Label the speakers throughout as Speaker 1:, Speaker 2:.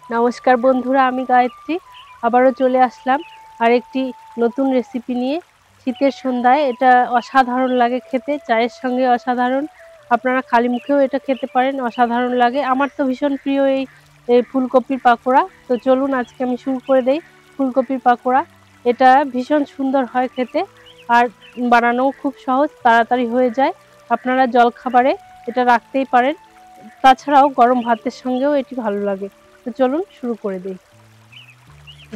Speaker 1: নমস্কার বন্ধুরা, আমি গায়ত্রী আবারও চলে আসলাম আরেকটি নতুন রেসিপি নিয়ে। শীতের সন্ধ্যায় এটা অসাধারণ লাগে খেতে, চায়ের সঙ্গে অসাধারণ। আপনারা খালি মুখেও এটা খেতে পারেন, অসাধারণ লাগে। আমার তো ভীষণ প্রিয় এই ফুলকপির পাকোড়া। তো চলুন আজকে আমি শুরু করে দেই ফুলকপির পাকোড়া। এটা ভীষণ সুন্দর হয় খেতে, আর বানানোও খুব সহজ, তাড়াতাড়ি হয়ে যায়। আপনারা জলখাবারে এটা রাখতেই পারেন, তাছাড়াও গরম ভাতের সঙ্গেও এটি ভালো লাগে। তো চলুন শুরু করে দিই।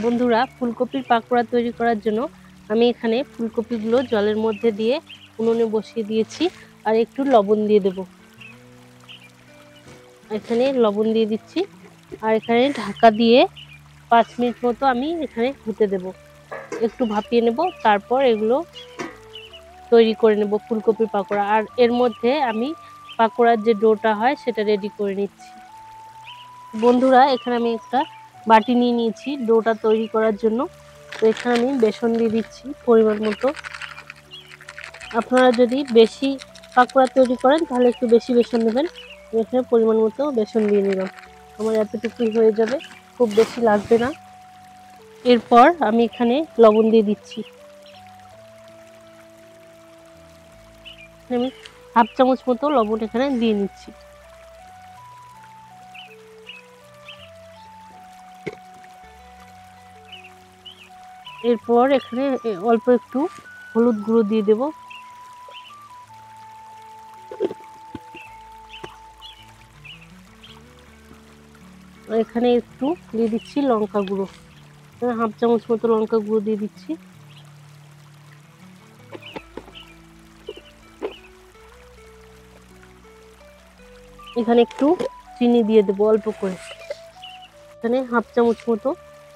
Speaker 1: বন্ধুরা, ফুলকপির পাকোড়া তৈরি করার জন্য আমি এখানে ফুলকপিগুলো জলের মধ্যে দিয়ে উনুনে বসিয়ে দিয়েছি, আর একটু লবণ দিয়ে দেব। এখানে লবণ দিয়ে দিচ্ছি, আর এখানে ঢাকা দিয়ে 5 মিনিট মতো আমি এখানে হতে দেব। একটু ভাপিয়ে নেব, তারপর এগুলো তৈরি করে নেব ফুলকপির পাকোড়া। আর এর মধ্যে আমি পাকোড়ার যে ডোটা হয় সেটা রেডি করে নিচ্ছি। বন্ধুরা, এখানে আমি একটা বাটি নিয়ে নিয়েছি ডোটা তৈরি করার জন্য। তো এখানে আমি বেসন দিয়ে দিচ্ছি পরিমাণ মতো। আপনারা যদি বেশি পাকোড়া তৈরি করেন তাহলে একটু বেশি বেসন নেবেন। এখানে পরিমাণ মতো বেসন দিয়ে নিলাম, আমার এতটুকুই হয়ে যাবে, খুব বেশি লাগবে না। এরপর আমি এখানে লবণ দিয়ে দিচ্ছি। আমি 1/2 চামচ মতো লবণ এখানে দিয়ে নিচ্ছি। এরপর এখানে অল্প একটু হলুদ গুঁড়ো দিয়ে দেব। এখানে একটু দিয়ে দিচ্ছি লঙ্কা গুঁড়ো, 1/2 চামচ মতো লঙ্কা গুঁড়ো দিয়ে দিচ্ছি। এখানে একটু চিনি দিয়ে দেবো অল্প করে, এখানে 1/2 চামচ মতো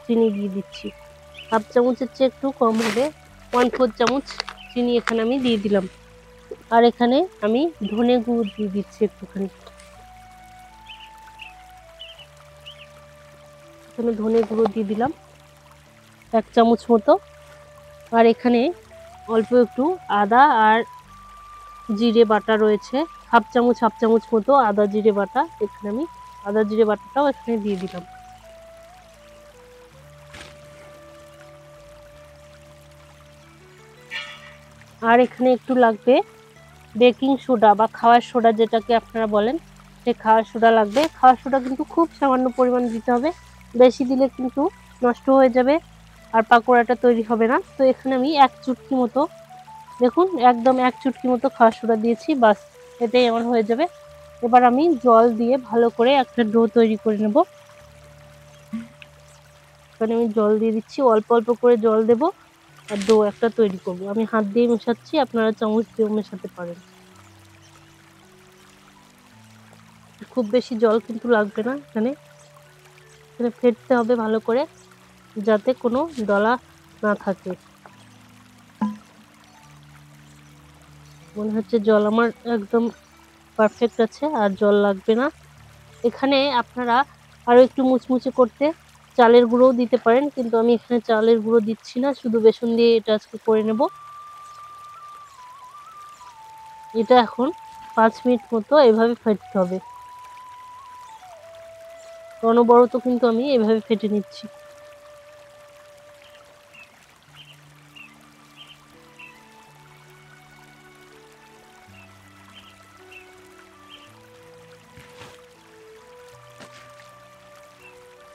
Speaker 1: চিনি দিয়ে দিচ্ছি। 1/2 চামচের চেয়ে একটু কম হবে, 1/4 চামচ চিনি এখানে আমি দিয়ে দিলাম। আর এখানে আমি ধনে গুঁড়ো দিয়ে দিচ্ছি একটুখানি, এখানে ধনে গুঁড়ো দিয়ে দিলাম 1 চামচ মতো। আর এখানে অল্প একটু আদা আর জিরে বাটা রয়েছে, 1/2 চামচ মতো আদা জিরে বাটা। এখানে আমি আদা জিরে বাটাটাও এখানে দিয়ে দিলাম। আর এখানে একটু লাগবে বেকিং সোডা বা খাওয়ার সোডা, যেটাকে আপনারা বলেন, সেই খাওয়ার সোডা লাগবে। খাওয়ার সোডা কিন্তু খুব সামান্য পরিমাণ দিতে হবে, বেশি দিলে কিন্তু নষ্ট হয়ে যাবে আর পাকোড়াটা তৈরি হবে না। তো এখানে আমি 1 চুটকি মতো, দেখুন একদম 1 চুটকি মতো খাওয়ার সোডা দিয়েছি, বাস এটাই আমার হয়ে যাবে। এবার আমি জল দিয়ে ভালো করে একটা ডো তৈরি করে নেব। এখানে আমি জল দিয়ে দিচ্ছি, অল্প অল্প করে জল দেব, আর ডো একটা তৈরি করব। আমি হাত দিয়ে মেশাচ্ছি, আপনারা চামচ দিয়েও মেশাতে পারেন। খুব বেশি জল কিন্তু লাগবে না, এখানে ফেটতে হবে ভালো করে, যাতে কোনো দলা না থাকে। মনে হচ্ছে জল আমার একদম পারফেক্ট আছে, আর জল লাগবে না। এখানে আপনারা আরো একটু মুচমুচে করতে চালের গুঁড়োও দিতে পারেন, কিন্তু আমি এখানে চালের গুঁড়ো দিচ্ছি না, শুধু বেসন দিয়ে এটা আজকে করে নেব। এটা এখন 5 মিনিট মতো এভাবে ফেটতে হবে, অনবরত কিন্তু আমি এভাবে ফেটে নিচ্ছি।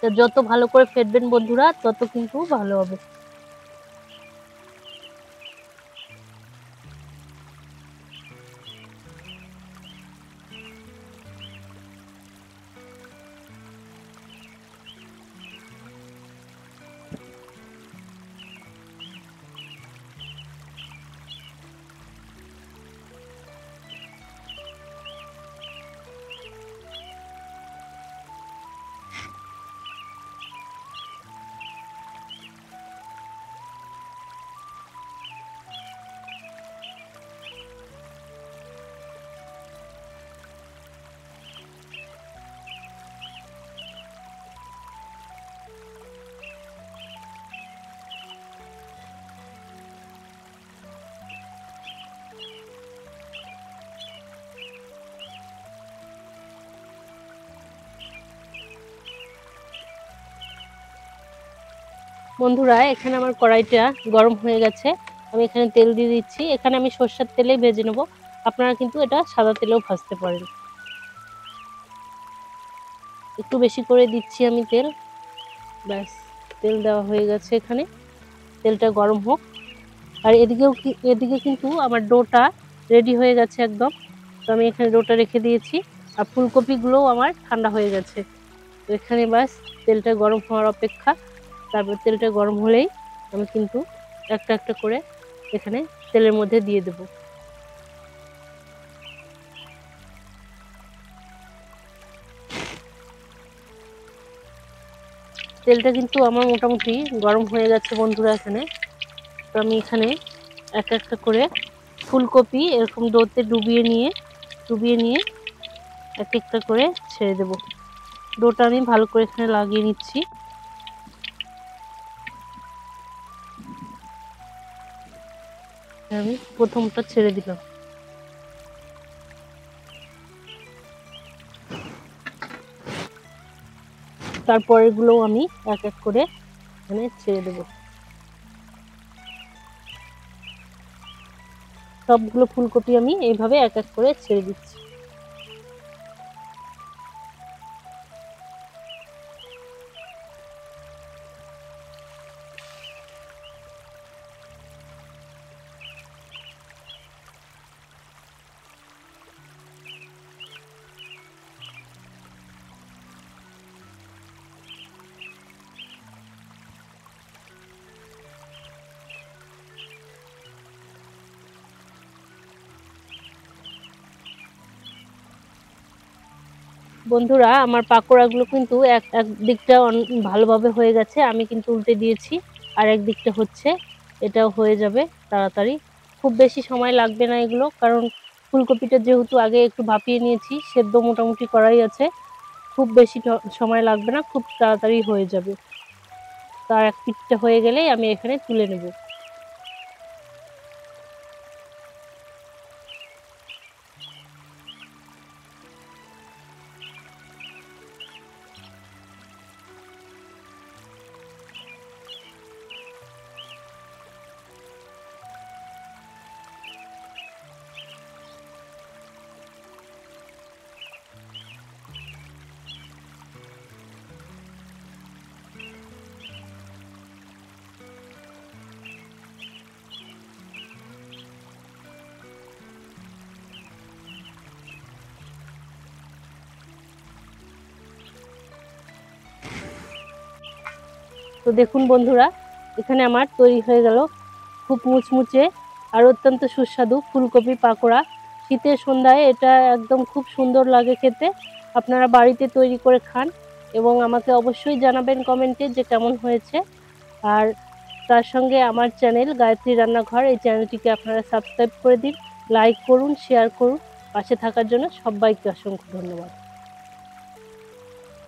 Speaker 1: যত ভালো করে ফেটবেন বন্ধুরা, তত কিন্তু ভালো হবে। বন্ধুরা, এখানে আমার কড়াইটা গরম হয়ে গেছে। আমি এখানে তেল দিয়ে দিচ্ছি। এখানে আমি সরষের তেলেই ভেজে নেব। আপনারা কিন্তু এটা সাদা তেলেও ভাজতে পারেন। একটু বেশি করে দিচ্ছি আমি তেল। ব্যাস, তেল দেওয়া হয়ে গেছে। এখানে তেলটা গরম হোক। আর এদিকে কিন্তু আমার ডোটা রেডি হয়ে গেছে একদম। তো আমি এখানে ডোটা রেখে দিয়েছি। আর ফুলকপিগুলোও আমার ঠান্ডা হয়ে গেছে। তো এখানে ব্যাস তেলটা গরম হওয়ার অপেক্ষা। তারপর তেলটা গরম হলেই আমি কিন্তু একটা একটা করে এখানে তেলের মধ্যে দিয়ে দেব। তেলটা কিন্তু আমার মোটামুটি গরম হয়ে গেছে বন্ধুরা। এখানে তো আমি এখানে একটা একটা করে ফুলকপি এরকম ডোতে ডুবিয়ে নিয়ে এক একটা করে ছেড়ে দেব। ডোটা আমি ভালো করে এখানে লাগিয়ে নিচ্ছি। আমি প্রথমটা ছেড়ে দিলাম। তারপরেরগুলোও আমি এক এক করে এখানে ছেড়ে দেব। সবগুলো ফুলকপি আমি এইভাবে এক এক করে ছেড়ে দিচ্ছি। বন্ধুরা, আমার পাকোড়াগুলো কিন্তু এক দিকটা ভালোভাবে হয়ে গেছে। আমি কিন্তু উল্টে দিয়েছি। আর এক দিকটা হচ্ছে, এটাও হয়ে যাবে তাড়াতাড়ি। খুব বেশি সময় লাগবে না এগুলো, কারণ ফুলকপিটা যেহেতু আগে একটু ভাপিয়ে নিয়েছি, সেদ্ধ মোটামুটি করাই আছে। খুব বেশি সময় লাগবে না, খুব তাড়াতাড়ি হয়ে যাবে। তার এক পিঠটা হয়ে গেলেই আমি এখানে তুলে নেব। তো দেখুন বন্ধুরা, এখানে আমার তৈরি হয়ে গেল খুব মুচমুচে আর অত্যন্ত সুস্বাদু ফুলকপি পাকোড়া। শীতের সন্ধ্যায় এটা একদম খুব সুন্দর লাগে খেতে। আপনারা বাড়িতে তৈরি করে খান এবং আমাকে অবশ্যই জানাবেন কমেন্টে যে কেমন হয়েছে। আর তার সঙ্গে আমার চ্যানেল গায়ত্রী রান্নাঘর, এই চ্যানেলটিকে আপনারা সাবস্ক্রাইব করে দিন, লাইক করুন, শেয়ার করুন। পাশে থাকার জন্য সবাইকে অসংখ্য ধন্যবাদ।